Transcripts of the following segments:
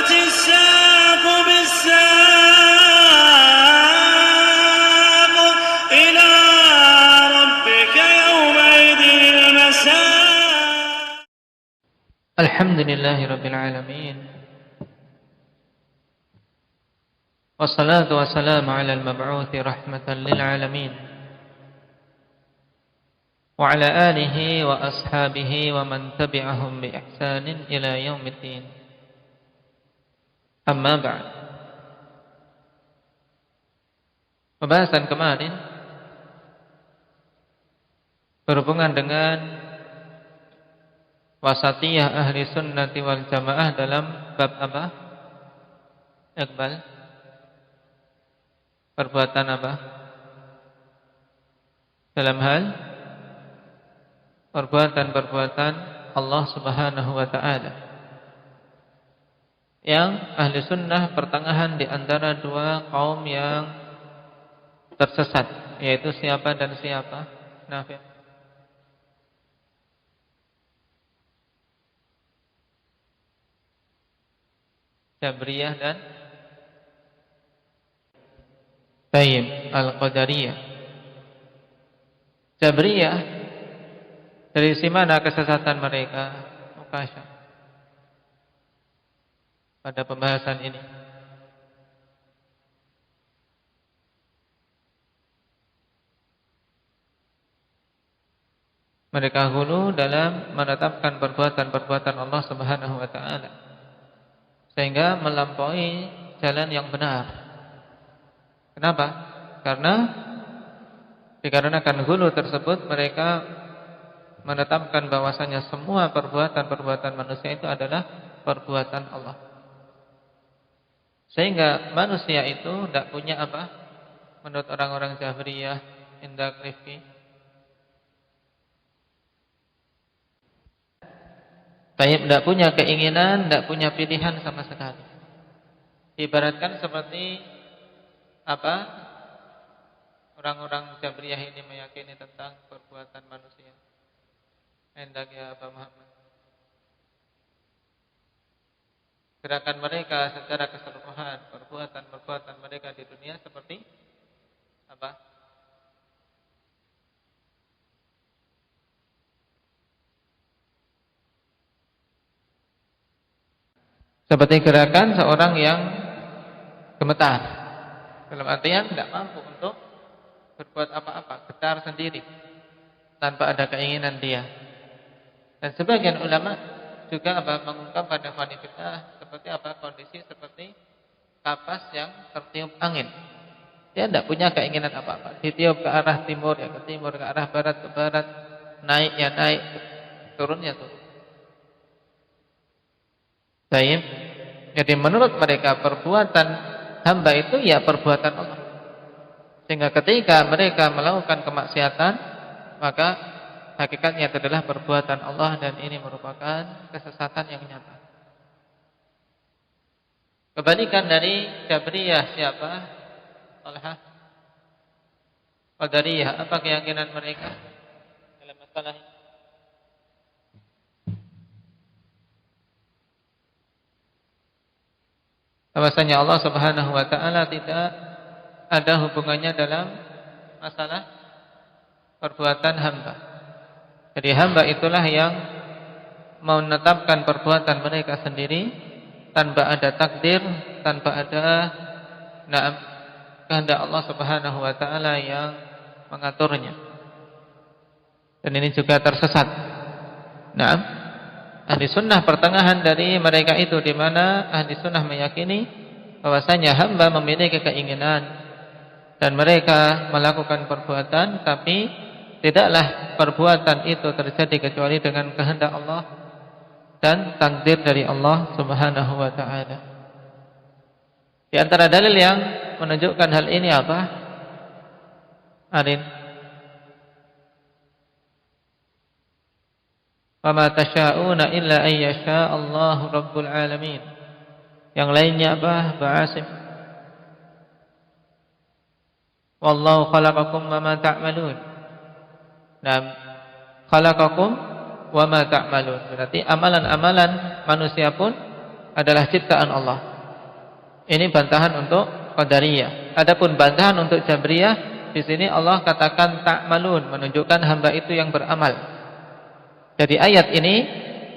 والتفت الساق بالساق إلى ربك يومئذ المساق. الحمد لله رب العالمين، والصلاة والسلام على المبعوث رحمة للعالمين وعلى آله وأصحابه ومن تبعهم بإحسان إلى يوم الدين. Amma ba'd. Pembahasan kemarin berhubungan dengan wasatiyah ahli sunnati wal jamaah dalam bab apa? Iqbal. Perbuatan apa? Dalam hal perbuatan-perbuatan Allah Subhanahu wa ta'ala, yang ahli sunnah pertengahan di antara dua kaum yang tersesat, yaitu siapa dan siapa? Nafi'. Jabriyah dan Tayyib Al-Qadariyah. Jabriyah, dari si mana kesesatan mereka? Mukasyaf pada pembahasan ini. Mereka hulu dalam menetapkan perbuatan-perbuatan Allah Subhanahu wa ta'ala, sehingga melampaui jalan yang benar. Kenapa? Karena dikarenakan hulu tersebut mereka menetapkan bahwasanya semua perbuatan-perbuatan manusia itu adalah perbuatan Allah. Sehingga manusia itu tidak punya apa? Menurut orang-orang Jabriyah, Indak Rifki, tidak punya keinginan, tidak punya pilihan sama sekali. Ibaratkan seperti apa? Orang-orang Jabriyah ini meyakini tentang perbuatan manusia. Hendak ya Pak Muhammad. Gerakan mereka secara keseluruhan, perbuatan-perbuatan mereka di dunia seperti apa? Seperti gerakan seorang yang gemetar, dalam artian tidak mampu untuk berbuat apa-apa, getar sendiri tanpa ada keinginan dia. Dan sebagian ulama juga apa, mengungkap pada fitnah seperti apa, kondisi seperti kapas yang tertiup angin. Dia tidak punya keinginan apa-apa. Ditiup ke arah timur ya ke timur, ke arah barat ke barat, naik ya naik, turun ya turun. Baik. Jadi menurut mereka perbuatan hamba itu ya perbuatan Allah. Sehingga ketika mereka melakukan kemaksiatan, maka hakikatnya itu adalah perbuatan Allah, dan ini merupakan kesesatan yang nyata. Kebalikan dari Jabriyah siapa? Talha. Qadariyah, apa keyakinan mereka dalam masalah ini? Bahwasanya Allah Subhanahu wa ta'ala tidak ada hubungannya dalam masalah perbuatan hamba. Jadi hamba itulah yang menetapkan perbuatan mereka sendiri tanpa ada takdir, tanpa ada kehendak Allah Subhanahu wa ta'ala yang mengaturnya. Dan ini juga tersesat. Ahli sunnah pertengahan dari mereka itu, di mana ahli sunnah meyakini bahwasanya hamba memiliki keinginan dan mereka melakukan perbuatan, tapi tidaklah perbuatan itu terjadi kecuali dengan kehendak Allah dan takdir dari Allah Subhanahu wa ta'ala. Di antara dalil yang menunjukkan hal ini apa? Arin. Wa ma tasha'una illa an yasha Allahu rabbul alamin. Yang lainnya apa? Ba'asim. Wallahu khalaqakum wa ma ta'malun. Khalaqakum wa ma ta'malun. Berarti amalan-amalan manusia pun adalah ciptaan Allah. Ini bantahan untuk Qadariyah. Adapun bantahan untuk Jabriyah, di sini Allah katakan ta'malun, menunjukkan hamba itu yang beramal. Jadi ayat ini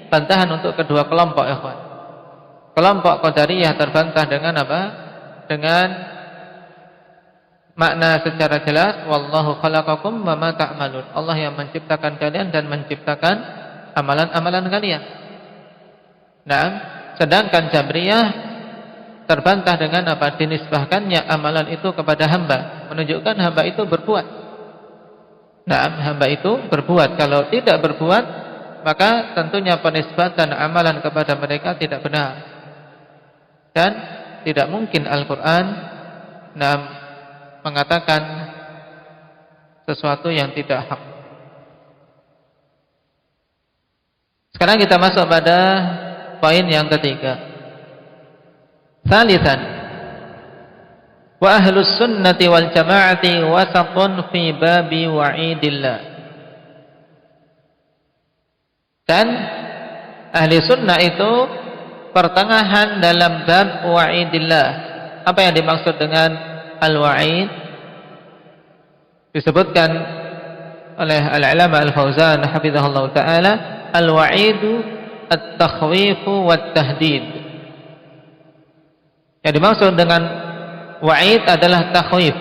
bantahan untuk kedua kelompok, ikhwan. Kelompok Qadariyah terbantah dengan apa? Dengan makna secara jelas, wallahu khalaqakum wa ma ta'malun. Allah yang menciptakan kalian dan menciptakan amalan-amalan kalian. Nah, sedangkan Jabriyah terbantah dengan apa? Dinisbahkannya amalan itu kepada hamba, menunjukkan hamba itu berbuat. Nah, hamba itu berbuat. Kalau tidak berbuat, maka tentunya penisbatan amalan kepada mereka tidak benar. Dan tidak mungkin Al-Quran mengatakan sesuatu yang tidak hak. Sekarang kita masuk pada poin yang ketiga. Salisan, wa ahlus sunnati wal jama'ati wasatun fi babi wa'idillah. Dan ahli sunnah itu pertengahan dalam bab wa'idillah. Apa yang dimaksud dengan al-wa'id? Disebutkan oleh al-alama al-Fauzan hafizahullah ta'ala, al-wa'idu at-takhwifu wat-tahdid. Yang dimaksud dengan wa'id adalah takhwif,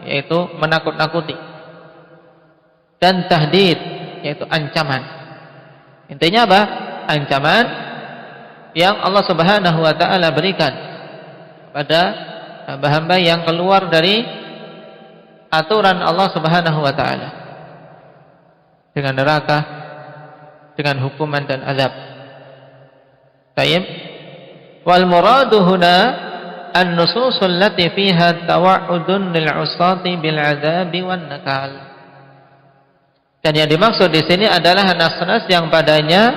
yaitu menakut-nakuti, dan tahdid, yaitu ancaman. Intinya apa? Ancaman yang Allah Subhanahu wa taala berikan pada hamba-hamba yang keluar dari aturan Allah Subhanahu wa taala, dengan neraka, dengan hukuman dan azab. Baik. Wal muradu huna an-nususul lati fiha tawa'udun lil 'usati bil 'adzabi wan nakal. Dan yang dimaksud di sini adalah nas-nas yang padanya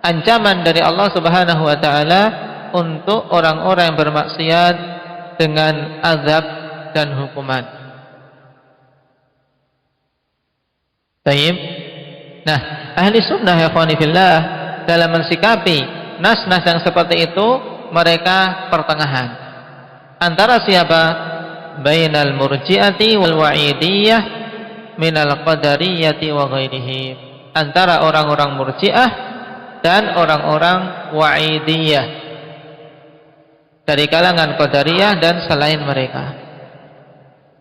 ancaman dari Allah Subhanahu wa taala untuk orang-orang yang bermaksiat dengan azab dan hukuman. Baik. Nah, ahli sunnah ya ikhwani fillah dalam mensikapi nas-nas yang seperti itu, mereka pertengahan antara siapa? Bainal murji'ati wal wa'idiyah minal qadariyati wa ghairihim, antara orang-orang murji'ah dan orang-orang wa'idiyah dari kalangan qadariyah dan selain mereka.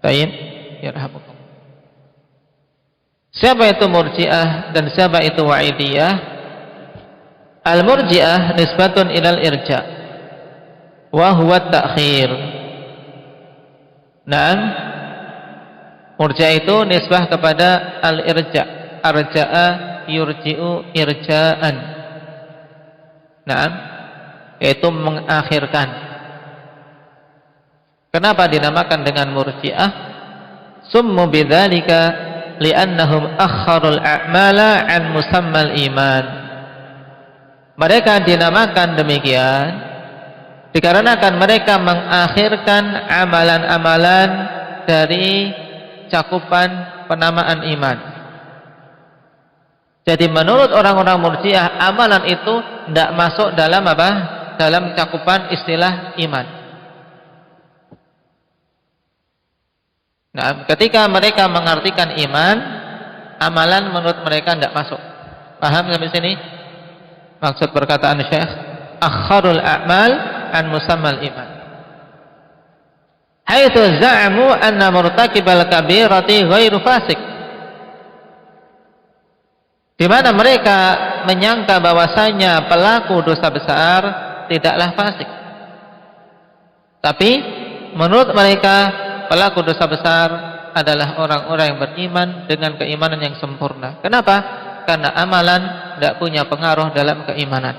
Baik, yarhamukum. Siapa itu murji'ah dan siapa itu wa'idiyah? Al-murji'ah nisbatun ilal irja' wa huwa ta'khir. Naam, murji'ah itu nisbah kepada al-irja'. Arja'a yurji'u irja'an. Naam, yaitu mengakhirkan. Kenapa dinamakan dengan murji'ah? Summu bidzalika li'annahum akharul a'mala 'an musammal iman. Mereka dinamakan demikian dikarenakan mereka mengakhirkan amalan-amalan dari cakupan penamaan iman. Jadi menurut orang-orang murji'ah, amalan itu tidak masuk dalam apa? Dalam cakupan istilah iman. Nah, ketika mereka mengartikan iman, amalan menurut mereka tidak masuk. Paham sampai sini? Maksud perkataan Syekh, akharul a'mal an musammal iman. Haitsu za'amu anna murtakibal kabirati ghairu fasik. Di mana mereka menyangka bahwasanya pelaku dosa besar tidaklah fasik. Tapi menurut mereka pelaku dosa besar adalah orang-orang yang beriman dengan keimanan yang sempurna. Kenapa? Karena amalan tidak punya pengaruh dalam keimanan.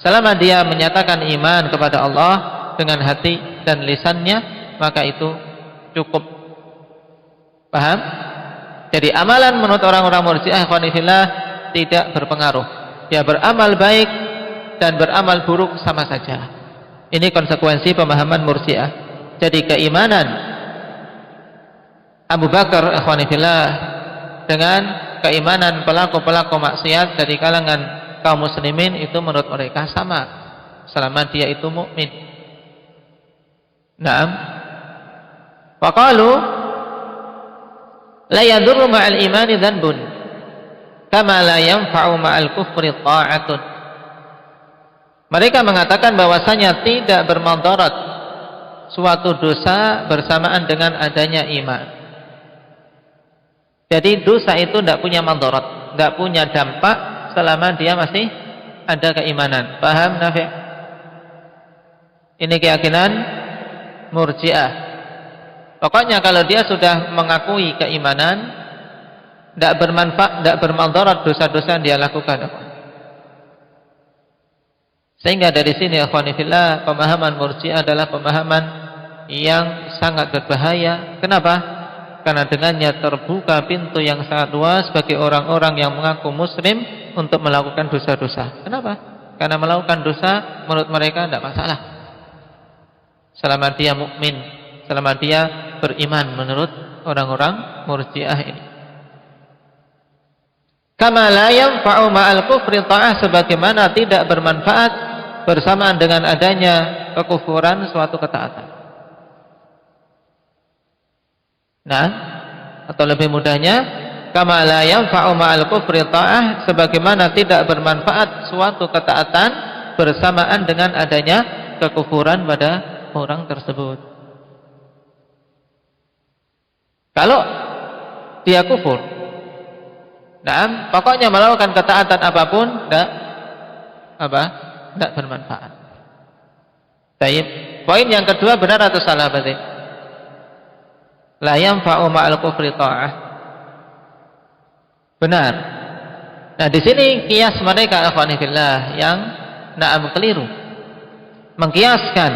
Selama dia menyatakan iman kepada Allah dengan hati dan lisannya, maka itu cukup. Paham? Jadi amalan menurut orang-orang murji'ah ikhwanifillah tidak berpengaruh. Dia beramal baik dan beramal buruk sama saja. Ini konsekuensi pemahaman murji'ah. Jadi keimanan Abu Bakar ikhwanifillah dengan keimanan pelaku-pelaku maksiat dari kalangan kaum muslimin itu menurut mereka sama. selama dia itu mukmin. Naam. Wa qalu la yadurru ma'al imani dhanbun kama la yanfa'u ma'al kufri ta'atun. Mereka mengatakan bahwasanya tidak bermudarat suatu dosa bersamaan dengan adanya iman. Jadi dosa itu tidak punya mudarat, tidak punya dampak selama dia masih ada keimanan. Paham, Nafi'? Ini keyakinan Murji'ah. Pokoknya kalau dia sudah mengakui keimanan, tidak bermanfaat, tidak bermudarat dosa-dosa yang dia lakukan. Sehingga dari sini, akhwani fillah, pemahaman Murji'ah adalah pemahaman yang sangat berbahaya. Kenapa? Karena dengannya terbuka pintu yang sangat luas bagi orang-orang yang mengaku muslim untuk melakukan dosa-dosa. Kenapa? Karena melakukan dosa menurut mereka tidak masalah selama dia mukmin, selama dia beriman menurut orang-orang Murji'ah ini. Kama la yanfa'u ma'al kufri ta'ah, sebagaimana tidak bermanfaat bersamaan dengan adanya kekufuran suatu ketaatan. Nah, atau lebih mudahnya, kama la yanfa'u ma'al kufri ta'ah, sebagaimana tidak bermanfaat suatu ketaatan bersamaan dengan adanya kekufuran pada orang tersebut. Kalau dia kufur, nah, pokoknya melakukan ketaatan apapun tidak bermanfaat. Baik. Poin yang kedua, benar atau salah berarti? La yanfa'u ma'al kufri ta'ah. Benar. Nah, di sini kias mereka akhwani fillah yang keliru. Mengkiaskan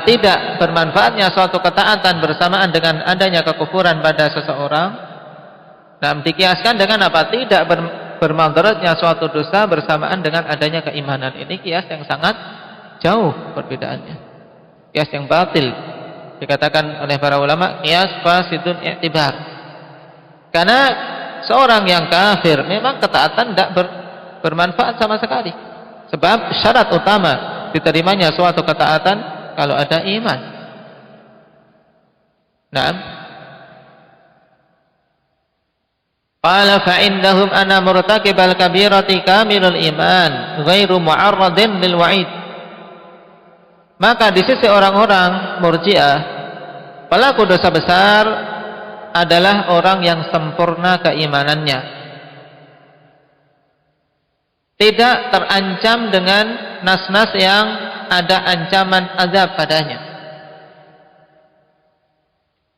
tidak bermanfaatnya suatu ketaatan bersamaan dengan adanya kekufuran pada seseorang. Dikiaskan dengan apa? Tidak bermudaratnya suatu dosa bersamaan dengan adanya keimanan. Ini kias yang sangat jauh perbedaannya. Kias yang batil. Dikatakan oleh para ulama qiyas fasidun i'tibar. Karena seorang yang kafir memang ketaatan tidak bermanfaat sama sekali. Sebab syarat utama diterimanya suatu ketaatan kalau ada iman. Naam. Qala fa indahum ana murtakibal kabirati kamilul iman ghairu mu'arradin lil wa'id. Maka di sisi orang-orang Murji'ah, pelaku dosa besar adalah orang yang sempurna keimanannya, tidak terancam dengan nas-nas yang ada ancaman azab padanya.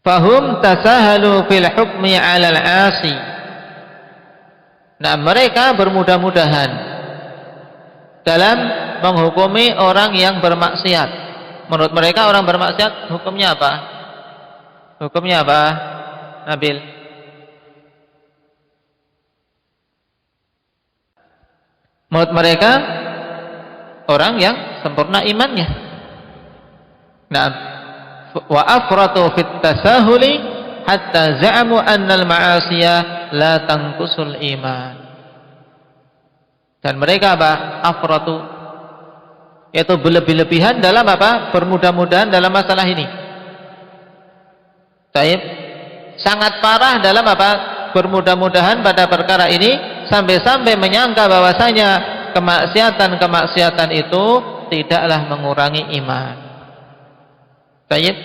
Fahum tasahalu fil hukmi 'alal 'asi. Nah, mereka bermudah-mudahan dalam menghukumi orang yang bermaksiat. Menurut mereka orang bermaksiat hukumnya apa? Hukumnya apa, Nabil? Menurut mereka orang yang sempurna imannya. Nah, wa afratu fit tasahuli hatta za'amu anna al-ma'asiyah la tanqusul iman. Dan mereka apa? Afratu, yaitu berlebih-lebihan dalam apa? Bermudah-mudahan dalam masalah ini. Taib, sangat parah dalam apa? Bermudah-mudahan pada perkara ini, sampai-sampai menyangka bahwasanya kemaksiatan-kemaksiatan itu tidaklah mengurangi iman. Taib,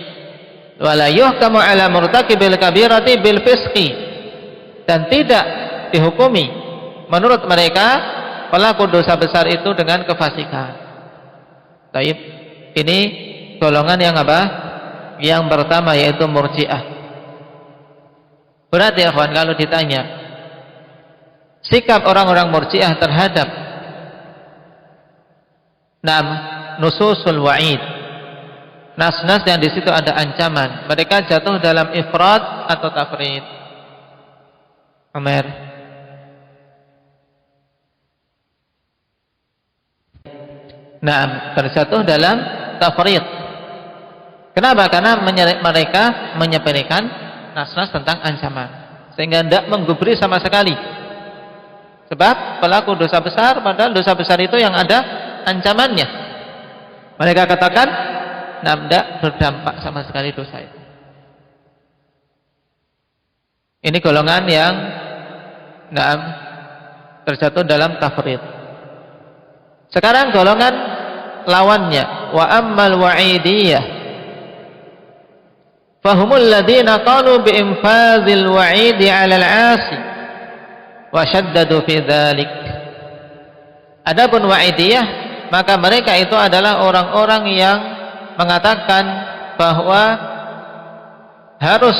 wala yuhkamu ala murtakibil kabirati bil fisqi, dan tidak dihukumi menurut mereka pelaku dosa besar itu dengan kefasikan. Taib, ini golongan yang apa? Yang pertama, yaitu Murji'ah. Berarti ya kawan, kalau ditanya sikap orang-orang Murji'ah terhadap nususul wa'id, nas-nas yang di situ ada ancaman, mereka jatuh dalam ifrat atau tafrid? Amer. Terjatuh dalam tafrid. Kenapa? Karena mereka menyepelekan nas-nas tentang ancaman, sehingga tidak menggubri sama sekali. Sebab pelaku dosa besar, padahal dosa besar itu yang ada ancamannya. Mereka katakan, tidak berdampak sama sekali dosa itu. Ini golongan yang terjatuh dalam tafrid. Sekarang golongan lawannya, wa ammal wa'idiyah fahumul ladzina qalu bi infazil wa'idi 'ala al-'asi wa shaddadu fi dzalik. Adapun wa'idiyah, maka mereka itu adalah orang-orang yang mengatakan bahwa harus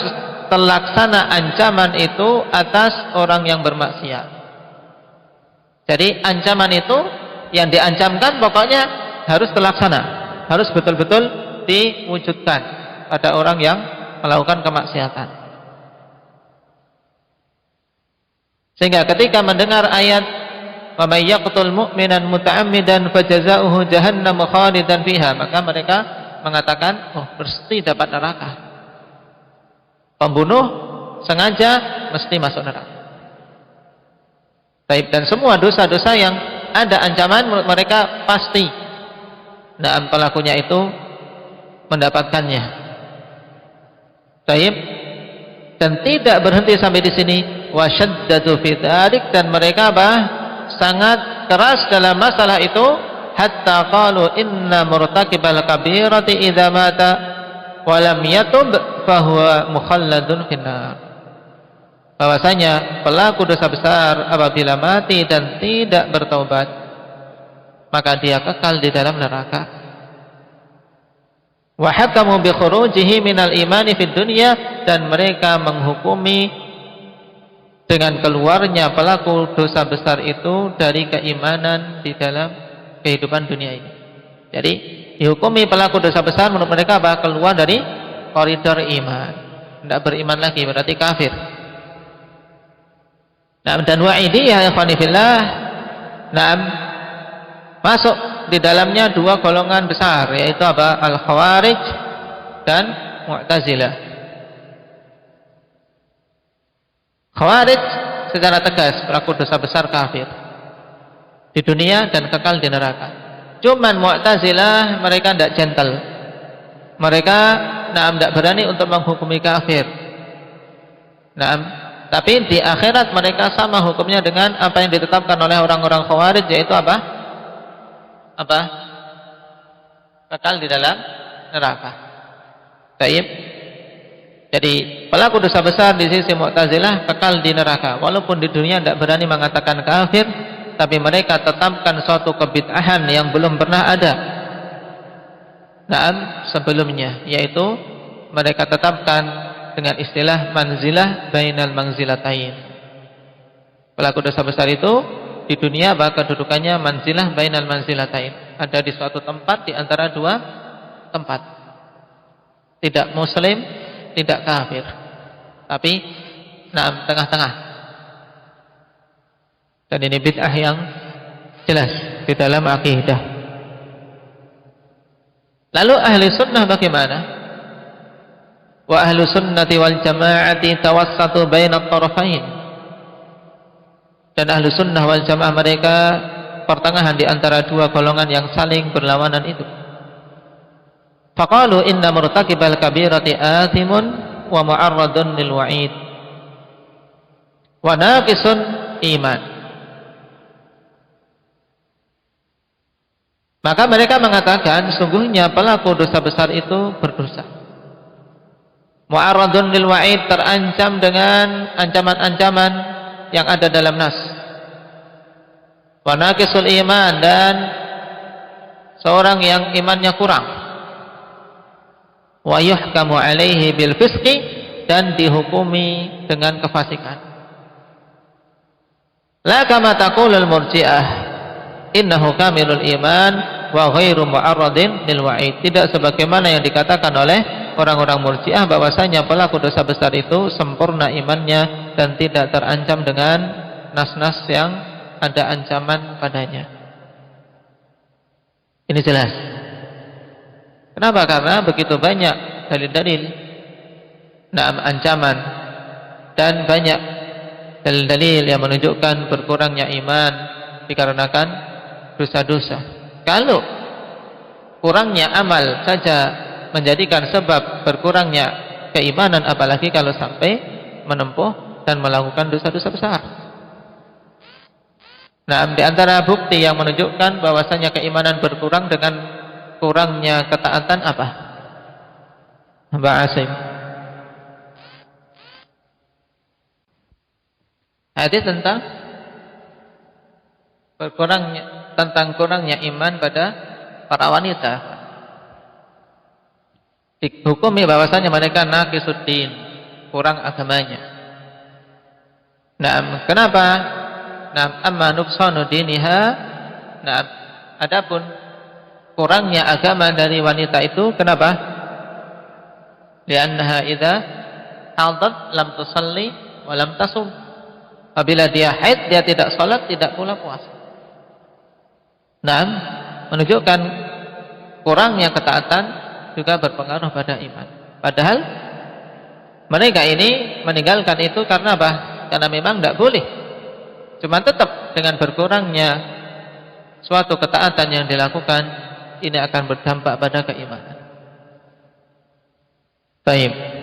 terlaksana ancaman itu atas orang yang bermaksiat. Jadi ancaman itu yang diancamkan pokoknya harus terlaksana, harus betul-betul diwujudkan pada orang yang melakukan kemaksiatan. Sehingga ketika mendengar ayat wa may yaqtul mu'minan muta'ammidan fajazaohu jahannam khalidan fiha, maka mereka mengatakan, oh, pasti dapat neraka. Pembunuh sengaja mesti masuk neraka. Baik, dan semua dosa-dosa yang ada ancaman menurut mereka pasti pelakunya itu mendapatkannya. Baik, dan tidak berhenti sampai di sini, wasyaddadu fi dzalik, dan mereka sangat keras dalam masalah itu, hatta qalu inna murtakibal kabirati idza mata wa lam yatub fahuwa mukhalladun finnar. Bahwasanya pelaku dosa besar apabila mati dan tidak bertaubat, maka dia kekal di dalam neraka. Wa hakamu bi khurujihi minal imani fid dunya, dan mereka menghukumi dengan keluarnya pelaku dosa besar itu dari keimanan di dalam kehidupan dunia ini. Jadi dihukumi pelaku dosa besar menurut mereka keluar dari koridor iman, tidak beriman lagi, berarti kafir. Dan wa'idiyah ikhwani fillah, masuk di dalamnya dua golongan besar, yaitu al-Khawarij dan Mu'tazilah. Khawarij secara tegas pelaku dosa besar kafir di dunia dan kekal di neraka. Cuman Mu'tazilah mereka tidak gentle. Mereka tidak berani untuk menghukumi kafir. Tapi di akhirat mereka sama hukumnya dengan apa yang ditetapkan oleh orang-orang Khawarij, yaitu apa? Kekal di dalam neraka. Baik. Jadi pelaku dosa besar di sisi Mu'tazilah kekal di neraka, walaupun di dunia tidak berani mengatakan kafir, tapi mereka tetapkan suatu kebid'ahan yang belum pernah ada sebelumnya, yaitu mereka tetapkan dengan istilah manzilah bainal manzilatain. Pelaku dosa besar itu di dunia kedudukannya manzilah bainal manzilatain, ada di suatu tempat di antara dua tempat, tidak muslim, tidak kafir, tapi tengah-tengah. Dan ini bid'ah yang jelas di dalam akidah. Lalu ahli sunnah bagaimana? Wa ahlu sunnati wal jama'ati tawassatu bainat tarafain. Dan ahlu sunnah wal jamaah mereka pertengahan di antara dua golongan yang saling berlawanan itu. Faqalu inna murtakibal kabirati athimun wa mu'arradun lil wa'id wa naqisun iman. Maka mereka mengatakan sungguhnya pelaku dosa besar itu berdosa. Mu'arradun lil wa'id, terancam dengan ancaman-ancaman yang ada dalam nas. Wa naqisul iman, dan seorang yang imannya kurang. Wa yuhkamu alaihi bil fisqi, dan dihukumi dengan kefasikan. La kama taqulul murji'ah innahu kamilul iman wa ghairu mu'arradin lil wa'id. Tidak sebagaimana yang dikatakan oleh orang-orang Murji'ah bahwasanya pelaku dosa besar itu sempurna imannya dan tidak terancam dengan nas-nas yang ada ancaman padanya. Ini jelas. Kenapa? Karena begitu banyak dalil-dalil ancaman dan banyak dalil-dalil yang menunjukkan berkurangnya iman dikarenakan dosa-dosa. Kalau kurangnya amal saja menjadikan sebab berkurangnya keimanan, apalagi kalau sampai menempuh dan melakukan dosa-dosa besar. Nah, di antara bukti yang menunjukkan bahwasanya keimanan berkurang dengan kurangnya ketaatan apa? Mbak Asim. Hadis tentang kurangnya iman pada para wanita. Dihukumi bahwasanya mereka naqisuddin, kurang agamanya. Nah, kenapa? Nah, amma nuqsanu diniha. Nah, adapun kurangnya agama dari wanita itu kenapa? Li'annaha idza hadat lam tusalli wa lam tasum. Apabila dia haid, dia tidak salat, tidak pula puasa. Nah, menunjukkan kurangnya ketaatan juga berpengaruh pada iman. Padahal mereka ini meninggalkan itu karena apa? Karena memang tidak boleh. Cuma tetap dengan berkurangnya suatu ketaatan yang dilakukan, ini akan berdampak pada keimanan. Baik.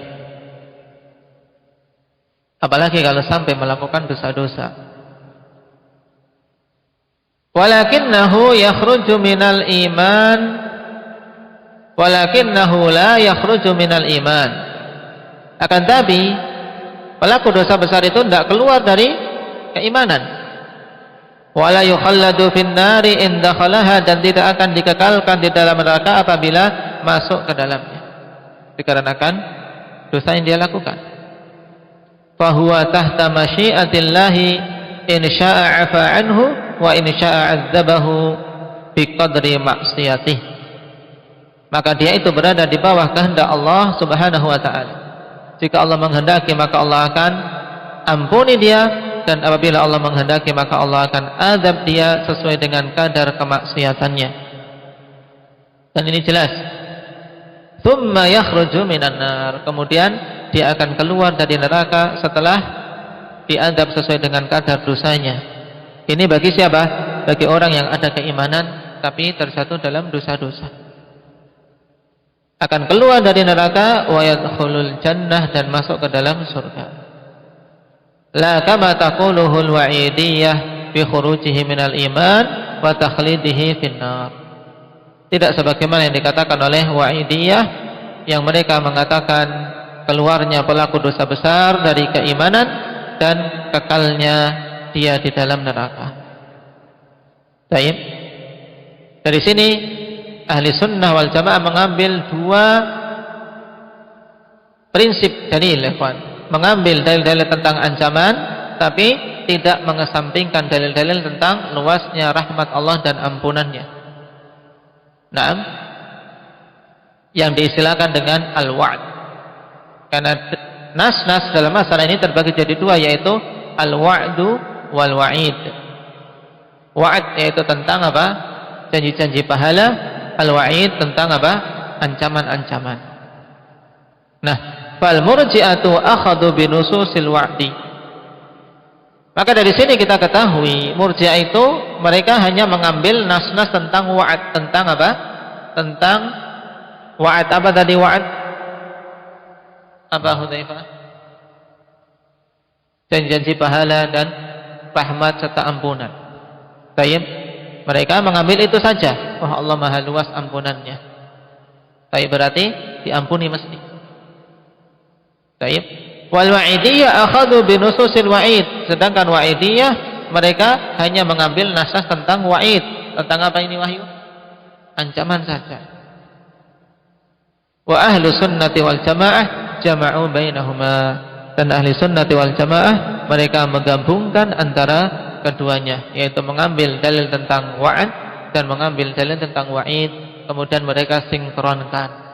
Apalagi kalau sampai melakukan dosa-dosa. Walakinnahu yakhruju minal iman, walakinnahu la yakhruju minal iman. Akan tapi pelaku dosa besar itu tidak keluar dari keimanan. Wala yukhalladu fin nari in dakhalaha, dan tidak akan dikekalkan di dalam neraka apabila masuk ke dalamnya, dikarenakan dosa yang dia lakukan. Fahuwa tahta masyiatillahi in syaa'a 'afa anhu wa in syaa'a 'adzabahu biqadri maksiyatih. Maka dia itu berada di bawah kehendak Allah Subhanahu wa taala. Jika Allah menghendaki maka Allah akan ampuni dia, dan apabila Allah menghendaki maka Allah akan azab dia sesuai dengan kadar kemaksiatannya. Dan ini jelas. Tsumma yakhruju minan nar, kemudian dia akan keluar dari neraka setelah diazab sesuai dengan kadar dosanya. Ini bagi siapa? Bagi orang yang ada keimanan tapi terjatuh dalam dosa-dosa. Akan keluar dari neraka wa yadkhulul jannah, dan masuk ke dalam surga. La kama taquluhul wa'idiyah bi khurujihi minal iman wa takhlidihi finnar. Tidak sebagaimana yang dikatakan oleh wa'idiyah, yang mereka mengatakan keluarnya pelaku dosa besar dari keimanan dan kekalnya dia di dalam neraka. Baik. Dari sini ahli sunnah wal jamaah mengambil dua prinsip dalil, mengambil dalil-dalil tentang ancaman, tapi tidak mengesampingkan dalil-dalil tentang luasnya rahmat Allah dan ampunannya. Naam, yang diistilahkan dengan al-wa'd. Karena nas-nas dalam masalah ini terbagi jadi dua, yaitu al-wa'du wal wa'id. Wa'd yaitu tentang apa? Janji-janji pahala. Al-wa'id tentang apa? Ancaman-ancaman. Nah, fal murji'atu akhadhu bi nususil wa'di. Maka dari sini kita ketahui Murji'ah itu mereka hanya mengambil nas-nas tentang wa'd, tentang apa? Tentang wa'd. Apa tadi wa'd? Apa Hudzaifah? Janji-janji pahala dan rahmat serta ampunan. Baik, mereka mengambil itu saja. Wah, Allah Maha luas ampunannya. Baik, berarti diampuni mesti. Baik. Wal wa'idiyah akhadhu bi nususil wa'id. Sedangkan wa'idiyah mereka hanya mengambil nasas tentang wa'id. Tentang apa ini wahyu? Ancaman saja. Wa ahlu sunnati wal jamaah jama'u bainahuma, dan ahli sunnati wal jamaah mereka menggabungkan antara keduanya, yaitu mengambil dalil tentang wa'ad dan mengambil dalil tentang wa'id, kemudian mereka sinkronkan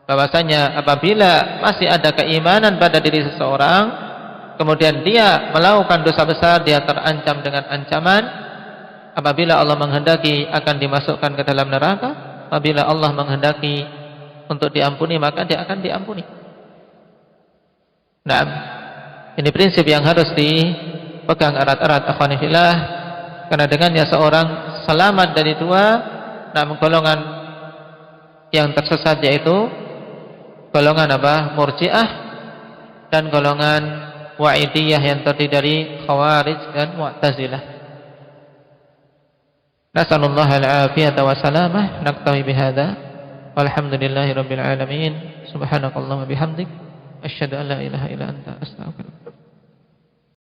bahwasanya apabila masih ada keimanan pada diri seseorang, kemudian dia melakukan dosa besar, dia terancam dengan ancaman. Apabila Allah menghendaki akan dimasukkan ke dalam neraka, apabila Allah menghendaki untuk diampuni maka dia akan diampuni. Nah, ini prinsip yang harus dipegang erat-erat akhwani fillah, karena dengannya seorang selamat dari dua golongan yang tersesat, yaitu golongan apa? Murji'ah dan golongan Wa'idiyah yang terdiri dari Khawarij dan Mu'tazilah. Nasallallahu al-afiyata wa salamah. Naktawi bihadza. Walhamdulillahi rabbil alamin. Subhanakallahumma bihamdik asyhadu an la ilaha illa anta astaghfiruka